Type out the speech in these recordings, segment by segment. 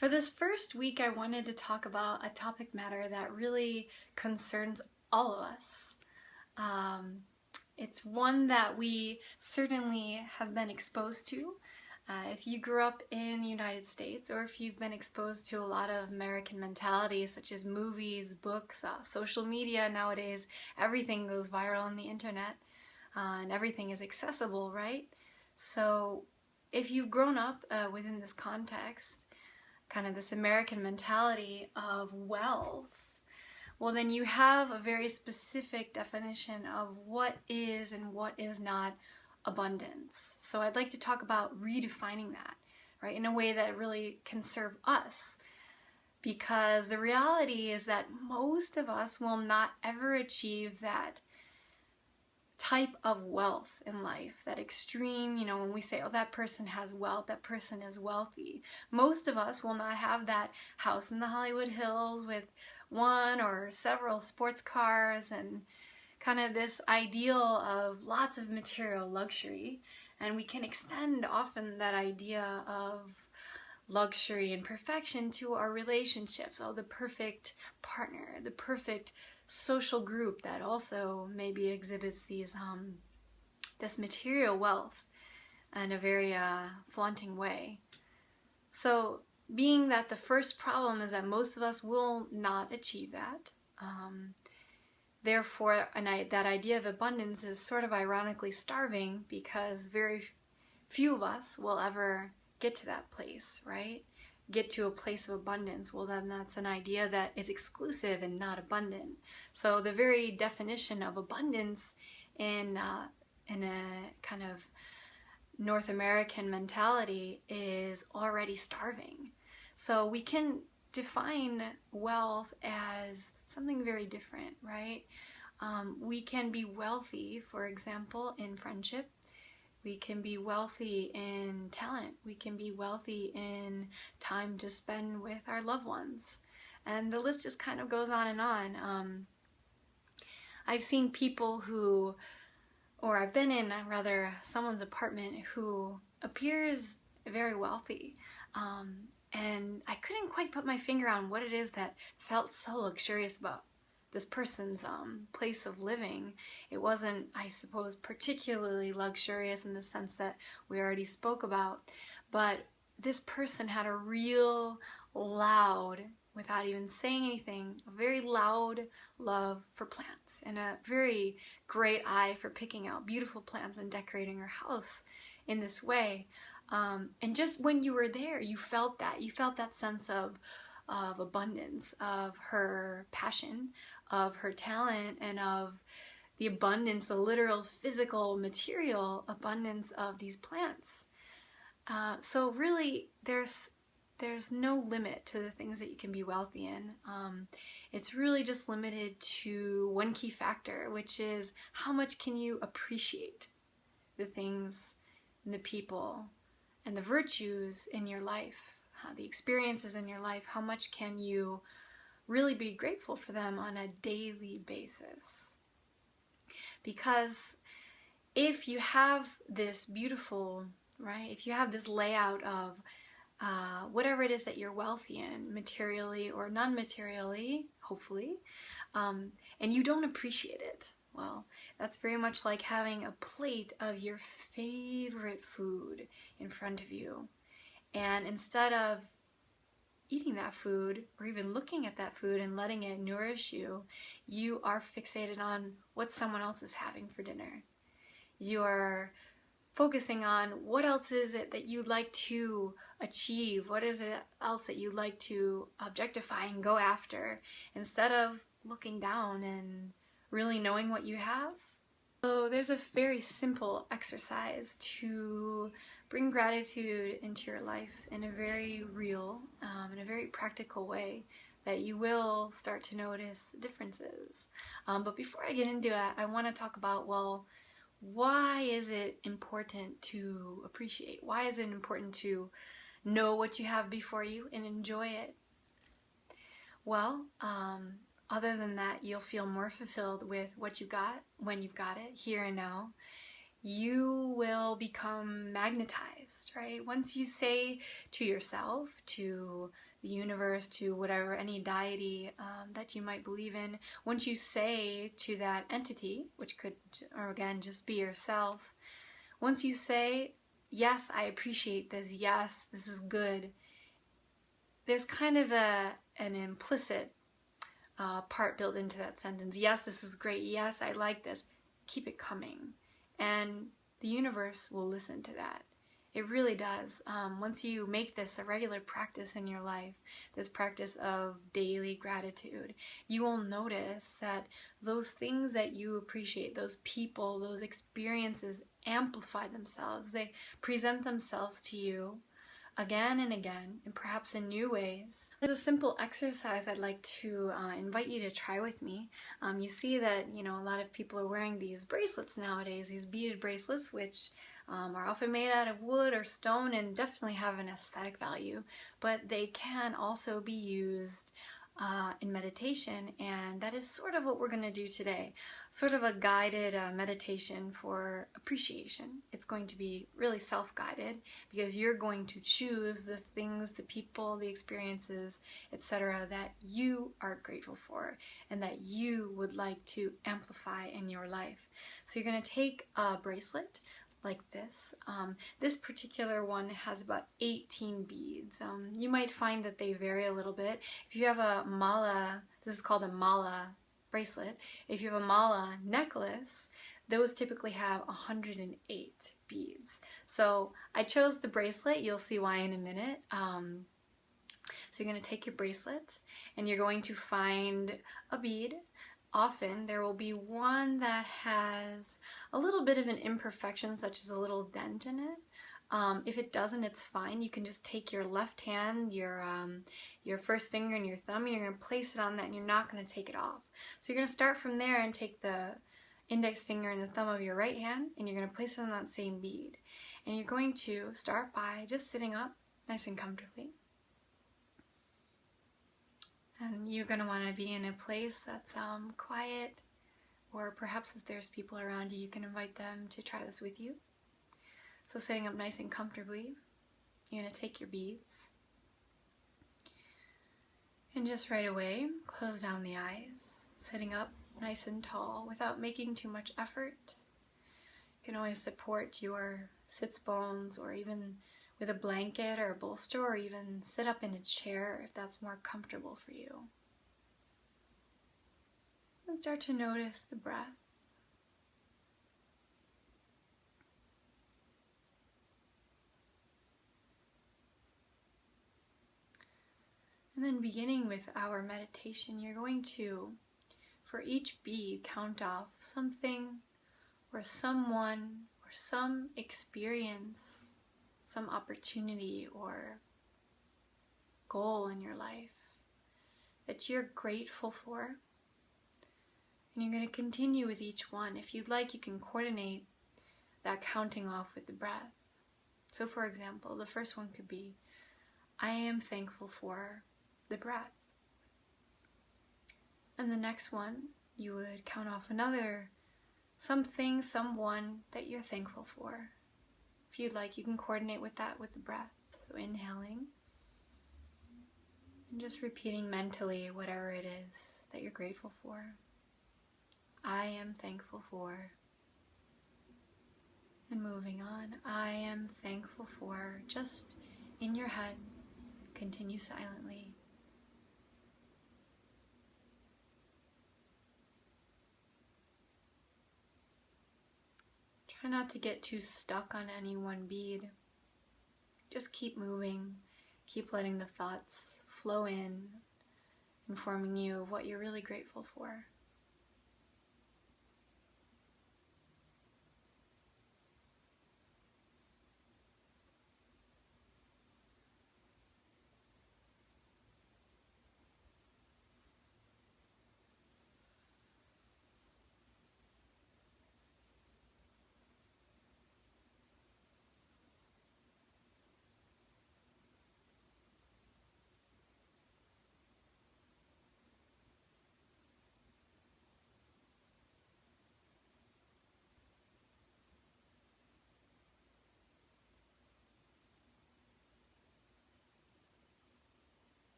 For this first week, I wanted to talk about a topic matter that really concerns all of us. It's one that we certainly have been exposed to. If you grew up in the United States, or if you've been exposed to a lot of American mentalities such as movies, books, social media nowadays, everything goes viral on the internet and everything is accessible, right? So if you've grown up within this context, kind of this American mentality of wealth, well then you have a very specific definition of what is and what is not abundance. So I'd like to talk about redefining that, right, in a way that really can serve us. Because the reality is that most of us will not ever achieve that type of wealth in life, that extreme, when we say, oh, that person has wealth, that person is wealthy. Most of us will not have that house in the Hollywood Hills with one or several sports cars and kind of this ideal of lots of material luxury. And we can extend often that idea of luxury and perfection to our relationships. Oh, the perfect partner, the perfect social group that also maybe exhibits these this material wealth in a very flaunting way. So being that the first problem is that most of us will not achieve that, therefore that idea of abundance is sort of ironically starving, because very few of us will ever get to that place, right? Get to a place of abundance. Well, then that's an idea that is exclusive and not abundant. So the very definition of abundance in a kind of North American mentality is already starving. So we can define wealth as something very different, right? We can be wealthy, for example, in friendship. We can be wealthy in talent. We can be wealthy in time to spend with our loved ones. And the list just kind of goes on and on. I've seen people who, or I've been in rather someone's apartment who appears very wealthy. And I couldn't quite put my finger on what it is that felt so luxurious about this person's place of living. It wasn't, I suppose, particularly luxurious in the sense that we already spoke about, but this person had a real loud, without even saying anything, a very loud love for plants and a very great eye for picking out beautiful plants and decorating her house in this way. And just when you were there, you felt that sense of abundance, of her passion, of her talent, and of the abundance, the literal physical material abundance of these plants. So really there's no limit to the things that you can be wealthy in. It's really just limited to one key factor, which is how much can you appreciate the things and the people and the virtues in your life, the experiences in your life. How much can you really be grateful for them on a daily basis? Because if you have this beautiful, right, if you have this layout of whatever it is that you're wealthy in, materially or non-materially, hopefully, and you don't appreciate it, well, that's very much like having a plate of your favorite food in front of you. And instead of eating that food or even looking at that food and letting it nourish you, you are fixated on what someone else is having for dinner. You are focusing on what else is it that you'd like to achieve, what is it else that you'd like to objectify and go after, instead of looking down and really knowing what you have. So there's a very simple exercise to bring gratitude into your life in a very real, in a very practical way that you will start to notice the differences. But before I get into it, I want to talk about, well, why is it important to appreciate? Why is it important to know what you have before you and enjoy it? Well, other than that, you'll feel more fulfilled with what you got when you've got it, here and now. You will become magnetized, right? Once you say to yourself, to the universe, to whatever, any deity that you might believe in, once you say to that entity, which could, or again, just be yourself, once you say, yes, I appreciate this, yes, this is good, there's kind of an implicit part built into that sentence. Yes, this is great. Yes, I like this. Keep it coming. And the universe will listen to that. It really does. Once you make this a regular practice in your life, this practice of daily gratitude, you will notice that those things that you appreciate, those people, those experiences amplify themselves. They present themselves to you again and again, and perhaps in new ways. There's a simple exercise I'd like to invite you to try with me. You see that, a lot of people are wearing these bracelets nowadays, these beaded bracelets, which are often made out of wood or stone and definitely have an aesthetic value, but they can also be used in meditation, and that is sort of what we're going to do today. Sort of a guided meditation for appreciation. It's going to be really self-guided because you're going to choose the things, the people, the experiences, etc. that you are grateful for and that you would like to amplify in your life. So you're going to take a bracelet like this. This particular one has about 18 beads. You might find that they vary a little bit. If you have a mala, this is called a mala bracelet. If you have a mala necklace, those typically have 108 beads. So I chose the bracelet. You'll see why in a minute. So you're going to take your bracelet and you're going to find a bead. Often there will be one that has a little bit of an imperfection, such as a little dent in it. If it doesn't, it's fine. You can just take your left hand, your first finger and your thumb, and you're going to place it on that, and you're not going to take it off. So you're going to start from there and take the index finger and the thumb of your right hand, and you're going to place it on that same bead. And you're going to start by just sitting up nice and comfortably. And you're going to want to be in a place that's quiet, or perhaps if there's people around you, you can invite them to try this with you. So sitting up nice and comfortably, you're going to take your beads, and just right away, close down the eyes, sitting up nice and tall without making too much effort. You can always support your sits bones, or even with a blanket or a bolster, or even sit up in a chair if that's more comfortable for you. And start to notice the breath. And then beginning with our meditation, you're going to, for each bead, count off something or someone or some experience, some opportunity or goal in your life that you're grateful for. And you're going to continue with each one. If you'd like, you can coordinate that counting off with the breath. So for example, the first one could be, I am thankful for the breath. And the next one, you would count off another something, someone that you're thankful for. If you'd like, you can coordinate with that with the breath. So inhaling and just repeating mentally whatever it is that you're grateful for. I am thankful for. And moving on, I am thankful for, just in your head, continue silently. Try not to get too stuck on any one bead. Just keep moving, keep letting the thoughts flow in, informing you of what you're really grateful for.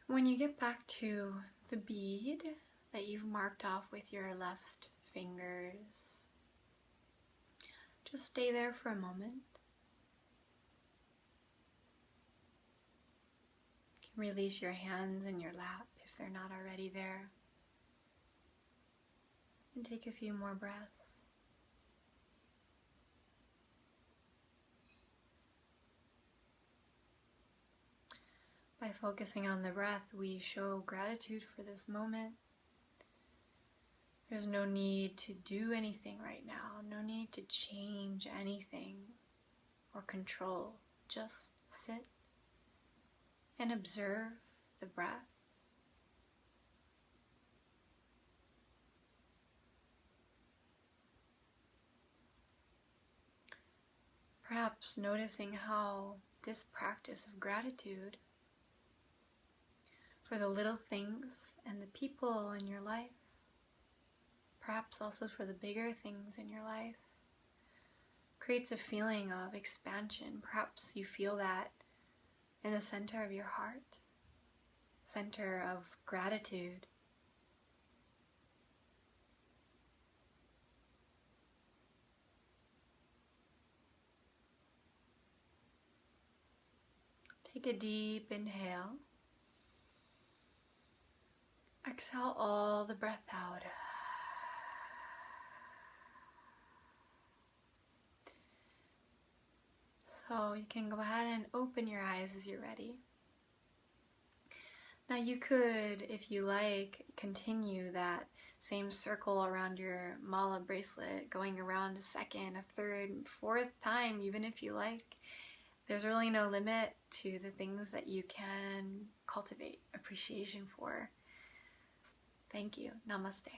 When you get back to the bead that you've marked off with your left fingers, just stay there for a moment. You can release your hands in your lap if they're not already there. And take a few more breaths. By focusing on the breath, we show gratitude for this moment. There's no need to do anything right now, no need to change anything or control. Just sit and observe the breath. Perhaps noticing how this practice of gratitude for the little things and the people in your life, perhaps also for the bigger things in your life, creates a feeling of expansion. Perhaps you feel that in the center of your heart, center of gratitude. Take a deep inhale. Exhale all the breath out. So you can go ahead and open your eyes as you're ready. Now you could, if you like, continue that same circle around your mala bracelet, going around a second, a third, fourth time, even if you like. There's really no limit to the things that you can cultivate appreciation for. Thank you. Namaste.